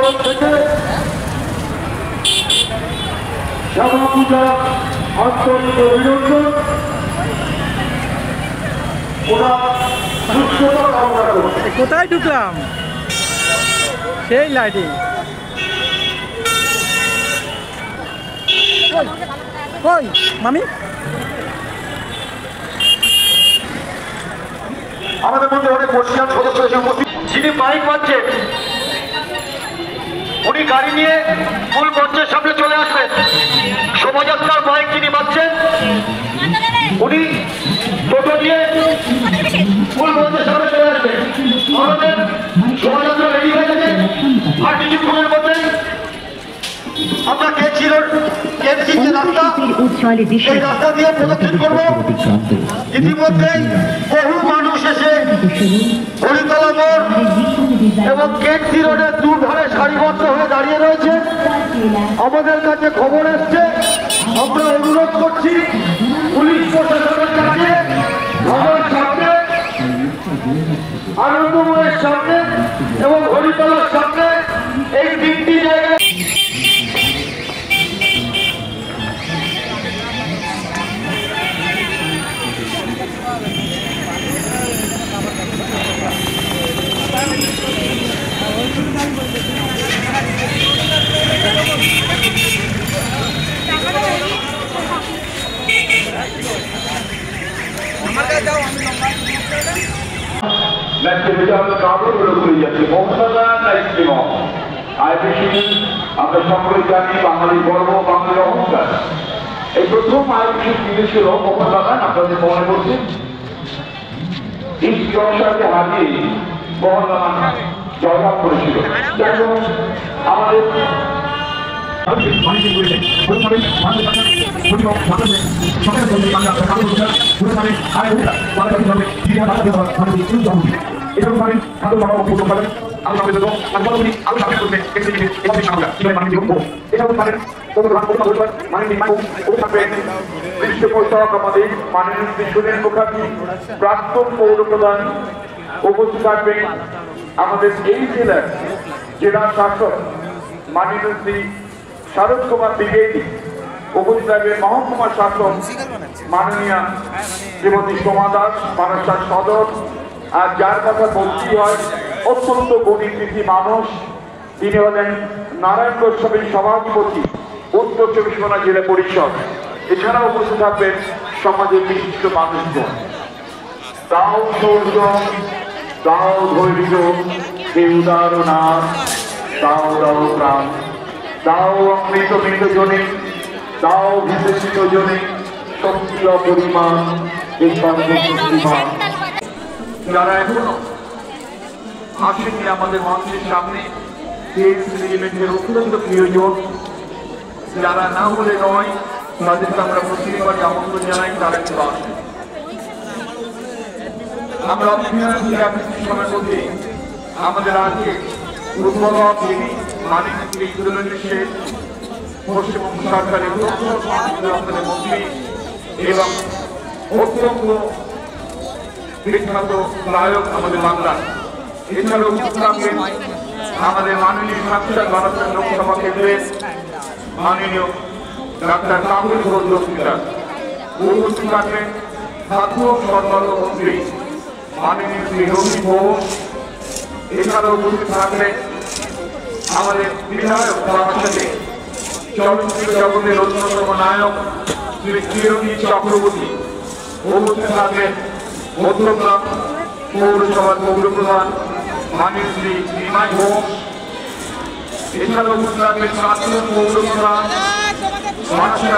তরফ থেকে শ্যামা পূজা আন্তরিক অভিনন্দন। ওরা সুস্থতা কামনা করছে। কোথায় ঢুকলাম সেই লাইটে কই মামি আমাদের মধ্যে অনেক বর্ষিয়ান সদস্য এসে উপস্থিত। যিনি মাইক বাজছেন উনি গাড়ি নিয়ে মূল মঞ্চের সামনে চলে আসবেন। শোভাযাত্রার মাইক যিনি বাজছেন উনি টোটো নিয়ে মূল মঞ্চের সামনে চলে আসবেন। আমাদের শোভাযাত্রা রেডি হয়ে গেছে। আর কিছুক্ষণের মধ্যে আমরা যে রাস্তা সেই রাস্তা দিয়ে প্রদক্ষিণ করবো। ইতিমধ্যেই বহু মানুষ এসে হরিতলা মোড় এবং কেটসি রোডের দুধারে সারিবদ্ধ হয়ে দাঁড়িয়ে রয়েছে। আমাদের কাছে খবর এসছে, আমরা অনুরোধ করছি পুলিশ প্রশাসনের কাছে আমার সামনে, আনন্দময়ের সামনে এবং হরিতলার সামনে এই তিনটি জায়গায় আমরা সকলে জানি বাঙালির গর্ব, বাঙালির অহংকার। এই প্রথম আয়োজিত ছিল মোহনবাগান, আপনাদের মনে করছে ইস্ট জলসাকে হারিয়ে মোহনবাগান জয়লাভ করেছিল। আমাদের প্রাক্তন পৌর প্রধান উপস্থিত থাকবেন। আমাদের এই জেলার জেলা শাসক মাননীয় শ্রী শারদ কুমার দ্বিবেদী, উপস্থিত থাকবেন মহকুমা শাসক মাননীয়া শ্রীমতী সোমা দাস, মানসার সদর। আর যার কথা বলছি হয় অত্যন্ত গণিতী মানুষ, তিনি হলেন নারায়ণ গোস্বামীর সভাধিপতি, উত্তর চব্বিশ পরগনা জেলা পরিষদ। এছাড়াও উপস্থিত থাকবেন সমাজের বিশিষ্ট মানুষজন। দাও শৌর্য, দাও ধৈর্য, হে উদারনাথ, দাও দাও প্রাণ, দাও অমৃত মৃত জনে, দাও বিশেষিত জনে, শক্তি অপরিমাণ, এই সর্বশক্তিমান। যারা এখনো আসেনি আমাদের মঞ্চের সামনে, অত্যন্ত প্রিয়জন, যারা না হলে নয় তাদেরকে আমরা প্রতিবারই আমন্ত্রণ জানাই, তারা কিন্তু আসেন। আমরা সময়ের মধ্যে আমাদের আজকে উদ্বোধক যিনি মাননীয় পশ্চিমবঙ্গ সরকারের মন্ত্রী এবং অত্যন্ত বিখ্যাত নায়ক আমাদের বাংলার। এছাড়াও থাকবেন আমাদের মাননীয় সাংসদ ভারতের লোকসভা কেন্দ্রের মাননীয় ডাক্তার কামরুল ঘোষ দস্তিদার। উপস্থিত থাকবেন ছাত্র সরকার মন্ত্রী মাননীয় শ্রী রবি ঘোষ। এছাড়াও উপস্থিত থাকবেন আমাদের বিধায়ক সাথে চলচ্চিত্র জগতের অন্যতম নায়ক শ্রী চিরঞ্জিত চক্রবর্তী। উপস্থিত থাকবেন মধ্যগ্রাম পৌরসভার পৌর প্রধান মাননীয় শ্রী নিমাই ঘোষ। এছাড়াও উপস্থিত থাকবেন প্রাক্তন পৌর প্রধান মানসিক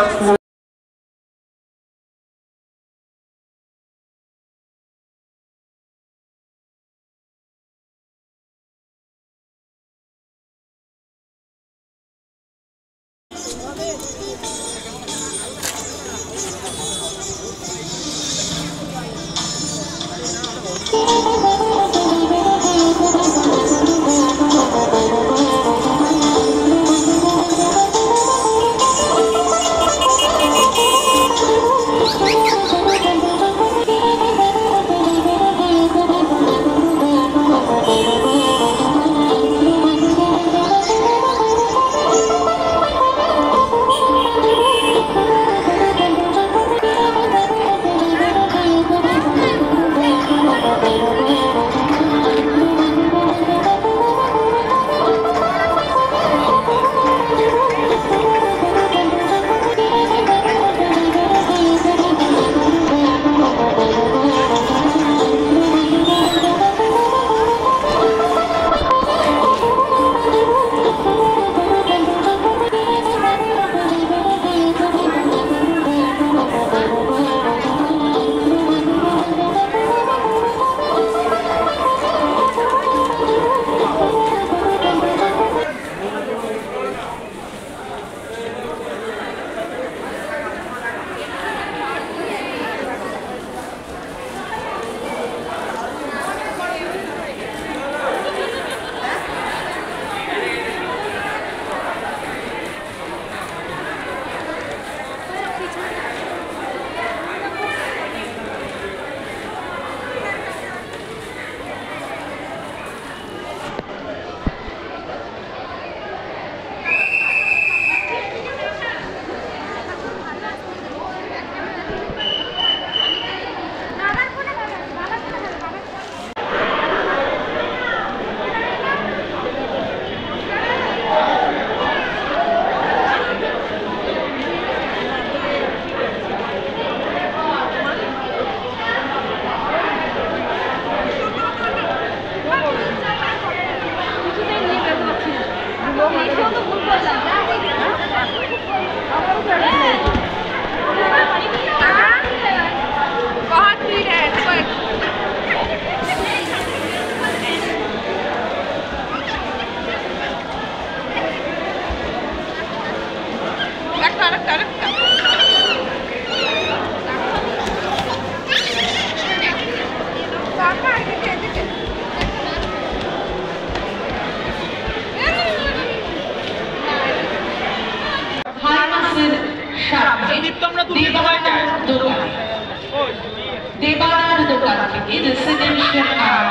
দেবাদার দোকান থেকে রেসিডেন্সিয়াল কার্ড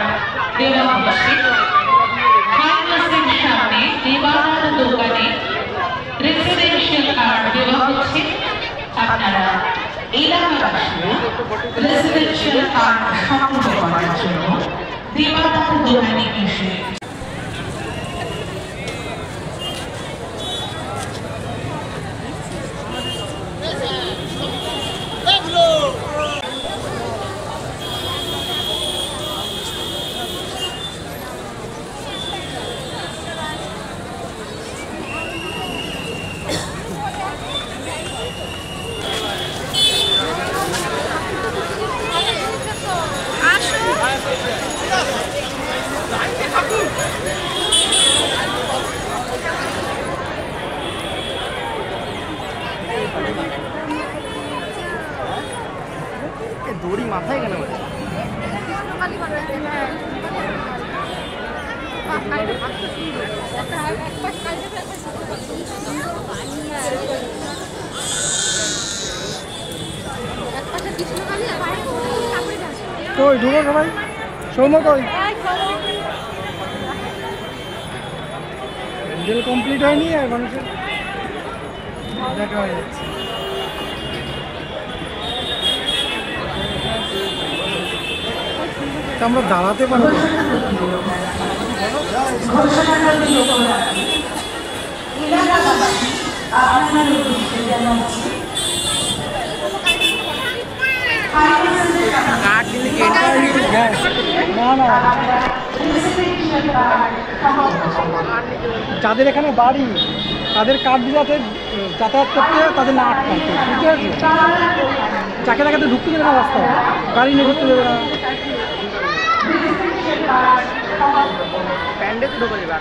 দেওয়া হচ্ছে। ফার্মাসির সামনে দেবাদার দোকানে রেসিডেন্সিয়াল কার্ড দেওয়া হচ্ছে। আপনারা এলাকাবাসীরা রেসিডেন্সিয়াল কার্ড সংগ্রহ করার জন্য দেবাদার দোকানে এসে দড়ি মাথায় কেন কই ঢুকো সবাই সৌম্য কই প্যান্ডেল কমপ্লিট হয়নি আর মানুষের দেখা হয়ে যাচ্ছে। আমরা দাঁড়াতে পারবো না না যাদের এখানে বাড়ি তাদের কার্ড যাতে যাতায়াত করতে তাদের না আটকাতে বুঝতে পারছি। চাকে টাকাতে ঢুকতে দেবে না রাস্তায়, গাড়ি নিয়ে ঢুকতে দেবে না, প্যান্ডেতে ঢুকে দেবে।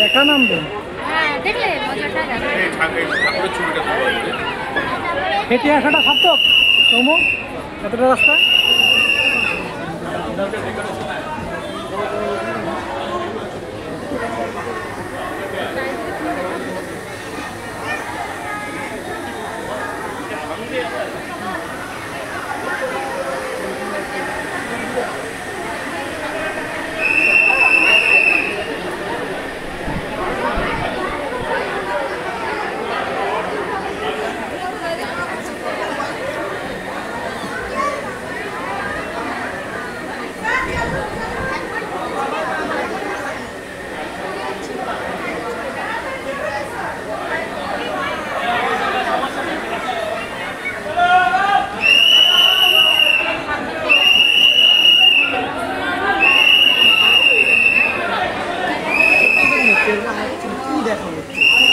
একা নামবে হেঁটে আসাটা সার্থক তমু এতটা রাস্তা।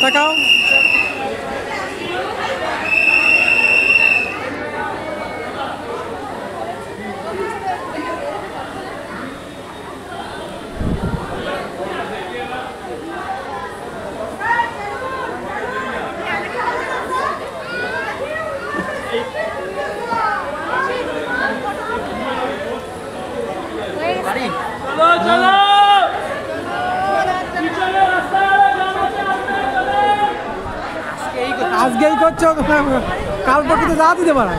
তাকাও চলো আজকেই করছো, কাল পর্যন্ত যা দিতে পারে।